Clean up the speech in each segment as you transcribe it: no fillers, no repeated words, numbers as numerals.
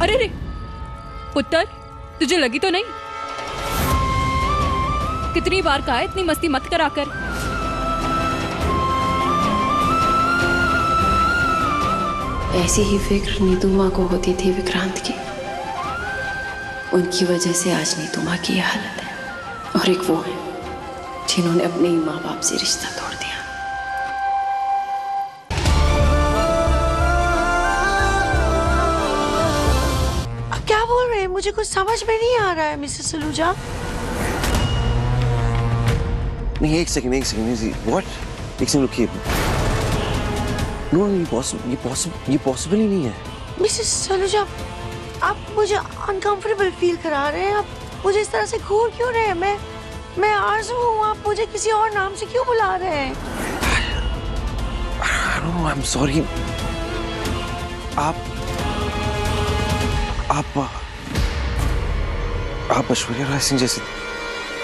अरे रे पुत्र, तुझे लगी तो नहीं? कितनी बार कहा है इतनी मस्ती मत करा कर। ऐसी ही फिक्र नीतू माँ को होती थी विक्रांत की। उनकी वजह से आज नीतू माँ की यह हालत है, और एक वो है जिन्होंने अपने ही माँ बाप से रिश्ता तोड़ दिया। अब क्या बोल रहे हैं? मुझे कुछ समझ में नहीं आ रहा है मिसेस सलूजा। नहीं, एक सेकंड व्हाट? एक सेकंड रुकिए। नो, ये पॉसिबल ही नहीं है। मिसेस सलूजा, आप मुझे अनकंफर्टेबल फील करा रहे हैं। आप मुझे इस तरह से घूर क्यों रहे हैं? मैं आरज़ू हूँ, आप मुझे किसी और नाम से क्यों बुला रहे हैं? I don't know, I'm sorry। आप ऐश्वर्या राय सिंह जैसी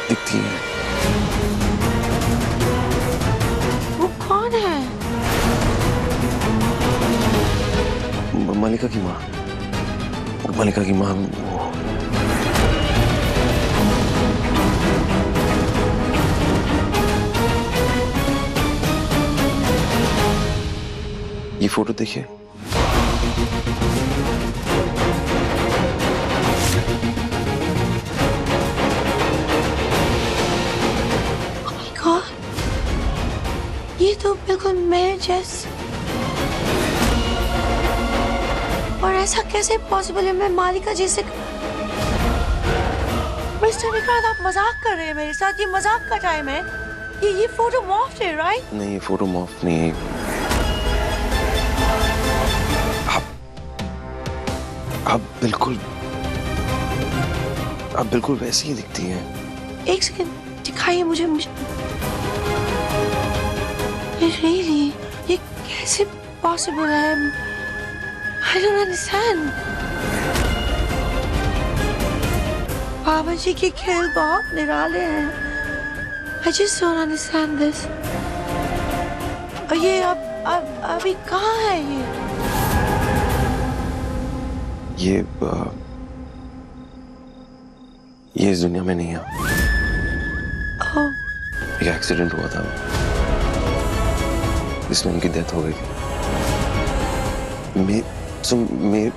दिखती हैं। वो कौन है? मलिका की माँ। मलिका की माँ। ये फोटो देखिए। Oh my God, ये तो बिल्कुल मैं जैस। और ऐसा कैसे पॉसिबल है? मैं मालिका जी से। मिस्टर विक्रांत, आप मजाक कर रहे हैं मेरे साथ? ये मजाक का टाइम है। ये फोटो मॉर्फ है, राइट? नहीं, ये फोटो मॉर्फ नहीं है। आप बिल्कुल वैसी ही दिखती हैं। एक सेकंड, दिखाइए मुझे। ये रियली, ये कैसे पॉसिबल है? I don't understand। बाबा जी के खेल बहुत निराले हैं। I just don't understand this। और ये अभी कहाँ है ये? ये इस दुनिया में नहीं है। ओह, एक एक्सीडेंट हुआ था जिसमें उनकी डेथ हो गई थी।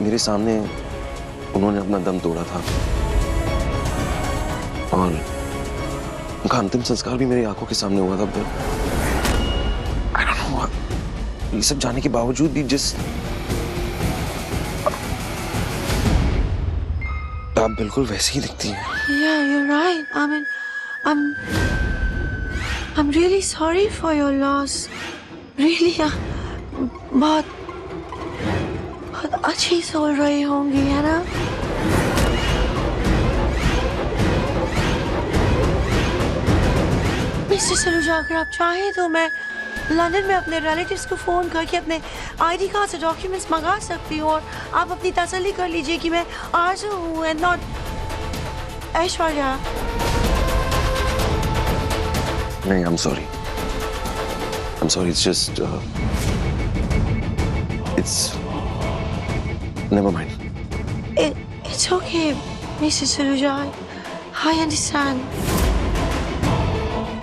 मेरे सामने उन्होंने अपना दम तोड़ा था, और उनका अंतिम संस्कार भी मेरी आंखों के सामने हुआ था। I don't know, ये सब जाने के बावजूद भी आप बिल्कुल वैसी ही दिखती हैं। yeah, you're right। I mean, I'm really sorry for your loss। Really, बहुत अच्छी सोच रही होंगी, है ना? मिस्टर सलूजा, अगर आप चाहें तो मैं लंदन में अपने रिलेटिव्स को फोन करके अपने आईडी कार्ड से डॉक्यूमेंट्स मंगा सकती हूँ, और आप अपनी तसल्ली कर लीजिए कि मैं आरज़ू हूँ एंड नॉट ऐश्वर्या। नहीं, I'm sorry, it's just it's never mind। It's okay, Mrs. Saluja। I understand।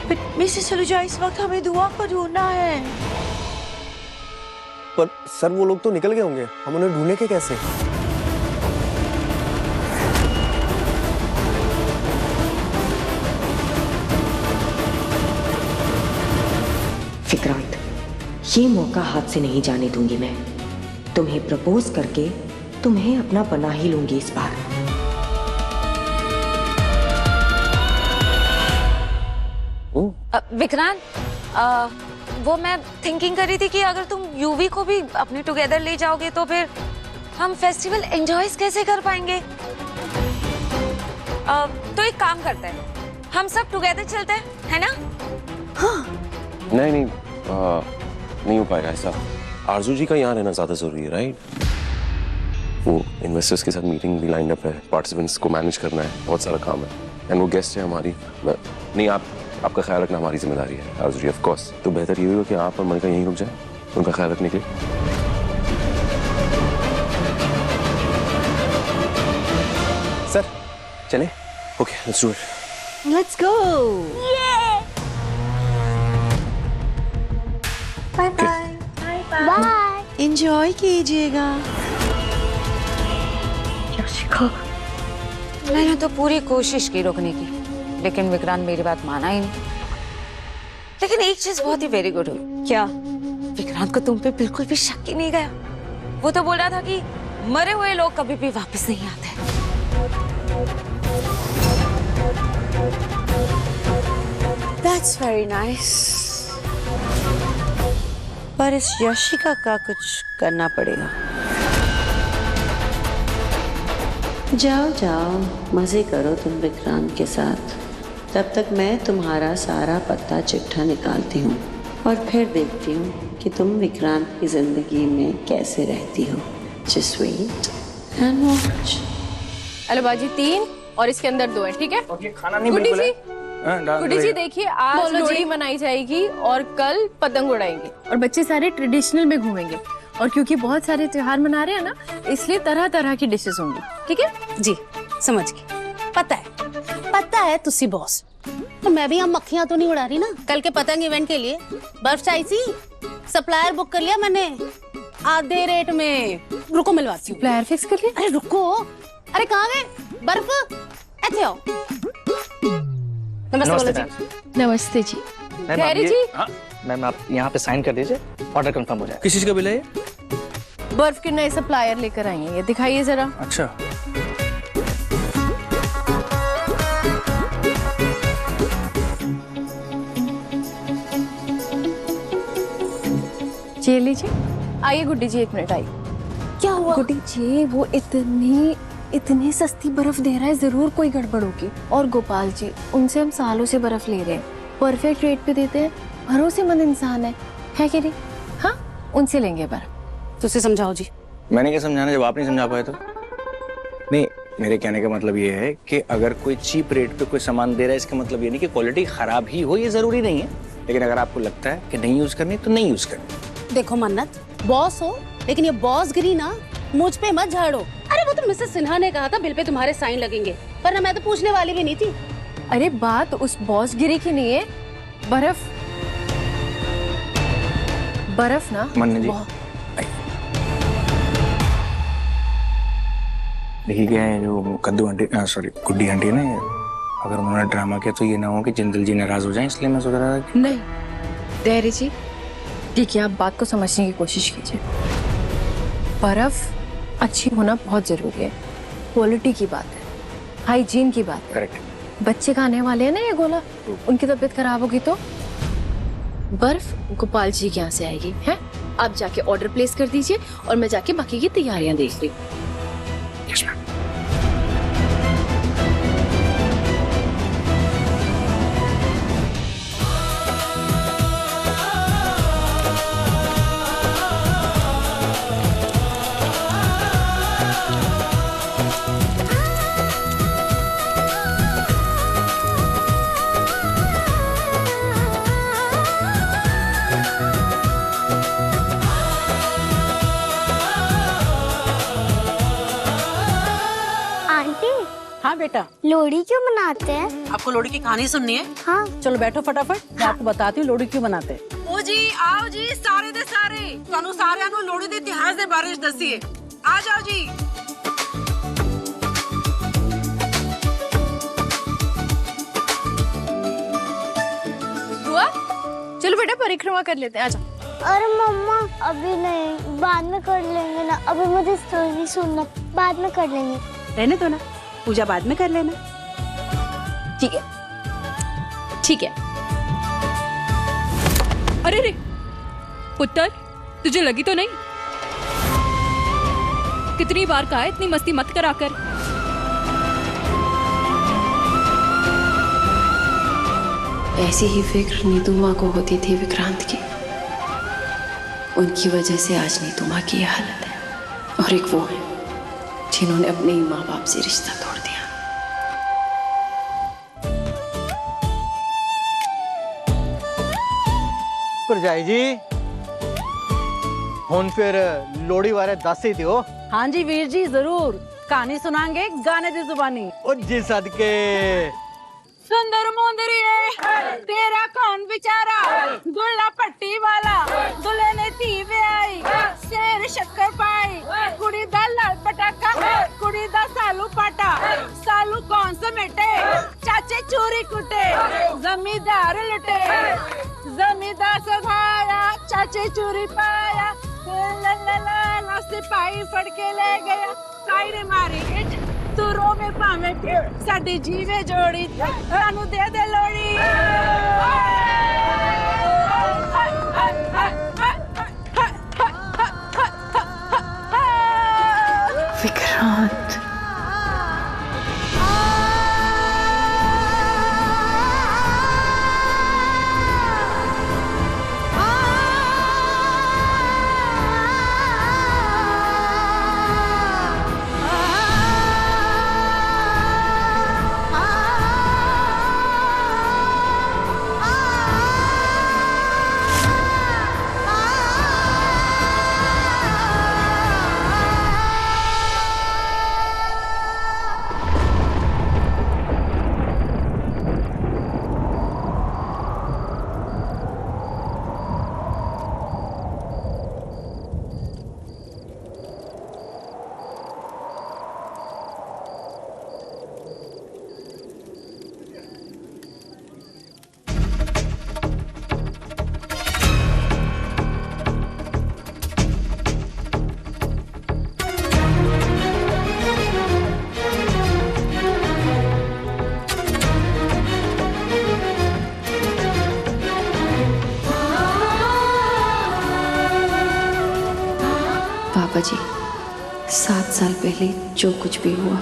But Mrs. Saluja, इस वक्त हमें दुआ को ढूंढना है। पर सर, वो लोग तो निकल गए होंगे, हम उन्हें ढूंढेंगे कैसे? विक्रांत, ये मौका हाथ से नहीं जाने दूंगी मैं। तुम्हें प्रपोज करके तुम्हें अपना बना ही लूंगी इस बार। विक्रांत, वो मैं थिंकिंग कर रही थी कि अगर तुम यूवी को भी अपने टुगेदर ले जाओगे तो फिर हम फेस्टिवल एंजॉय कैसे कर पाएंगे? तो एक काम करते हैं, हम सब टुगेदर चलते हैं, है ना? हाँ। नहीं हो पाएगा ऐसा। आरजू जी का यहाँ रहना ज्यादा जरूरी है, राइट? वो इन्वेस्टर्स के साथ मीटिंग भी लाइन अप है, पार्टिसिपेंट्स को मैनेज करना है, बहुत सारा काम है, एंड वो गेस्ट है हमारी। नहीं, आपका ख्याल रखना हमारी जिम्मेदारी है आरजू जी, ऑफ कोर्स। तो बेहतर ये होगा कि आप और मलिका यहीं रुक जाए, उनका ख्याल रखने के लिए। सर चले। Okay let's do it. Let's go. Bye bye. Bye. Enjoy कीजिएगा। मैंने तो पूरी कोशिश की रोकने की, लेकिन विक्रांत मेरी बात माना ही नहीं। लेकिन एक चीज बहुत ही वेरी गुड हुई। क्या? विक्रांत को तुम पे बिल्कुल भी शक ही नहीं गया। वो तो बोल रहा था कि मरे हुए लोग कभी भी वापस नहीं आते। That's very nice. पर इस यशिका का कुछ करना पड़ेगा। जाओ जाओ मजे करो तुम विक्रांत के साथ, तब तक मैं तुम्हारा सारा पत्ता चिट्ठा निकालती हूँ और फिर देखती हूँ कि तुम विक्रांत की जिंदगी में कैसे रहती हो। Just wait and watch. अरे बाजी 3 और इसके अंदर 2 है, ठीक है? ओके खाना नहीं गुड्डी बिल्कुल जी, गुड्डी जी देखिए, आज लोहड़ी मनाई जाएगी और कल पतंग उड़ाएंगे और बच्चे सारे ट्रेडिशनल में घूमेंगे। और क्योंकि बहुत सारे त्योहार मना रहे हैं ना, इसलिए तरह तरह की डिशेस होंगी, ठीक है? जी समझ गई। पता है तुसी बॉस, तो मैं भी यहाँ मक्खियाँ तो नहीं उड़ा रही ना। कल के पतंग इवेंट के लिए बर्फ चाहिए थी, सप्लायर बुक कर लिया मैंने आधे रेट में। रुको मिलवाती हूँ। सप्लायर फिक्स कर लिया? अरे रुको, अरे कहाँ गए बर्फ? ऐसे आओ। नमस्ते जी। नमस्ते जी। खैरी जी। मैम आप यहाँ पे साइन कर दीजिए, ऑर्डर कंफर्म हो जाए। किस चीज का बिल है ये? बर्फ के नए सप्लायर लेकर आई हैं, ये दिखाइए जरा। अच्छा ये लीजिए। आइए गुड्डी जी, 1 मिनट आइए। क्या हुआ? गुड्डी जी, वो इतनी सस्ती बर्फ दे रहा है, जरूर कोई गड़बड़ होगी। और गोपाल जी, उनसे हम सालों से बर्फ ले रहे हैं, परफेक्ट रेट पे देते हैं, भरोसेमंद इंसान है कि नहीं? हाँ, उनसे लेंगे बर्फ। तुझसे समझाओ जी। मैंने क्या समझाना जब आप नहीं समझा पाए तो? नहीं, मेरे कहने का मतलब ये है कि अगर कोई चीप रेट पे कोई सामान दे रहा है, इसका मतलब ये नहीं कि क्वालिटी खराब ही हो, ये जरूरी नहीं है। लेकिन अगर आपको लगता है कि नहीं यूज करनी तो नहीं यूज करनी। देखो मन्नत, बॉस हो लेकिन ये बॉस गिरी ना मुझ पे मत झाड़ो। अरे वो तो मिसेस सिन्हा ने कहा था बिल पे तुम्हारे साइन लगेंगे, पर ना मैं तो पूछने वाली भी नहीं थी। अरे बात उस बॉस गिरी की नहीं है, बर्फ ना। मन्नत जी देखिए क्या है, जो कद्दू आंटी सॉरी गुड्डी आंटी है ना, अगर उन्होंने ड्रामा किया तो ये ना हो कि जिंदल जी नाराज हो जाएं, इसलिए मैं सोच रहा था कि नहीं धैर्य जी, ठीक है, आप बात को समझने की कोशिश कीजिए। बर्फ अच्छी होना बहुत जरूरी है, क्वालिटी की बात है, हाइजीन की बात है। करेक्ट। बच्चे खाने वाले हैं ना ये गोला, उनकी तबीयत खराब होगी तो बर्फ गोपाल जी के यहाँ से आएगी। है, आप जाके ऑर्डर प्लेस कर दीजिए और मैं जाके बाकी की तैयारियां देख रही हूँ। Yes ma'am. हाँ बेटा, लोहड़ी क्यों मनाते हैं? आपको लोहड़ी की कहानी सुननी है? हाँ। चलो बैठो फटाफट, मैं आपको बताती हूँ लोहड़ी क्यों मनाते हैं। ओ जी आओ जी, सारे दे सारे ਤੁਹਾਨੂੰ ਸਾਰਿਆਂ ਨੂੰ ਲੋਹੜੀ ਦੇ ਇਤਿਹਾਸ ਦੇ ਬਾਰੇ ਦੱਸੀਏ। ਆ ਜਾਓ ਜੀ। हुआ? चलो बेटा परिक्रमा कर लेते हैं, आजा। अरे मम्मा अभी नहीं, बाद में कर लेंगे ना, अभी मुझे स्टोरी सुनना, बाद में कर लेंगे। रहने दो ना, पूजा बाद में कर लेना। ठीक है, ठीक है। अरे रे पुत्र, तुझे लगी तो नहीं? कितनी बार कहा है इतनी मस्ती मत करा कर। ऐसी ही फिक्र नीतू माँ को होती थी विक्रांत की। उनकी वजह से आज नीतू माँ की यह हालत है। और एक वो है जिन्होंने अपने ही माँ बाप से रिश्ता तोड़ दिया। ਭਰਜਾਈ ਜੀ ਹੁਣ ਫਿਰ ਲੋੜੀ ਬਾਰੇ ਦੱਸ ਹੀ ਦਿਓ। हाँ जी वीर जी जरूर, कहानी सुनाएंगे गाने दी जुबानी। ओ जी सदके। सुंदर मुंदरिए तेरा कौन बेचारा, दुल्ला पट्टी वाला दुल्हे ने धी ब्याई, शेर शक्कर पाई कुड़ी दा लाल पटाखा, कुड़ी दा सालू पाटा, सालू कौन समेटे चाचे चोरी कुटे, जमींदार लुटे जमींदार सधाया चाचे चोरी पाया, ला ला ला ला सिपाही फड़ के ले गया, काई ने मारी इट तू रो में पावे साडी जीवे जोड़ी, सानू दे दे लोड़ी। विक्रांत पापा जी, 7 साल पहले जो कुछ भी हुआ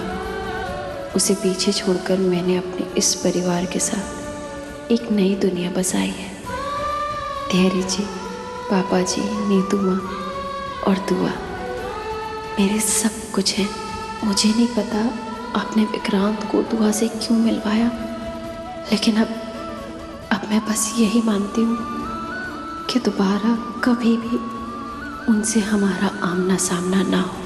उसे पीछे छोड़कर मैंने अपने इस परिवार के साथ एक नई दुनिया बसाई है। धैर्य जी, पापा जी, नीतू माँ और दुआ मेरे सब कुछ है। मुझे नहीं पता आपने विक्रांत को दुआ से क्यों मिलवाया, लेकिन अब मैं बस यही मानती हूँ कि दोबारा कभी भी उनसे हमारा आमना सामना ना हो।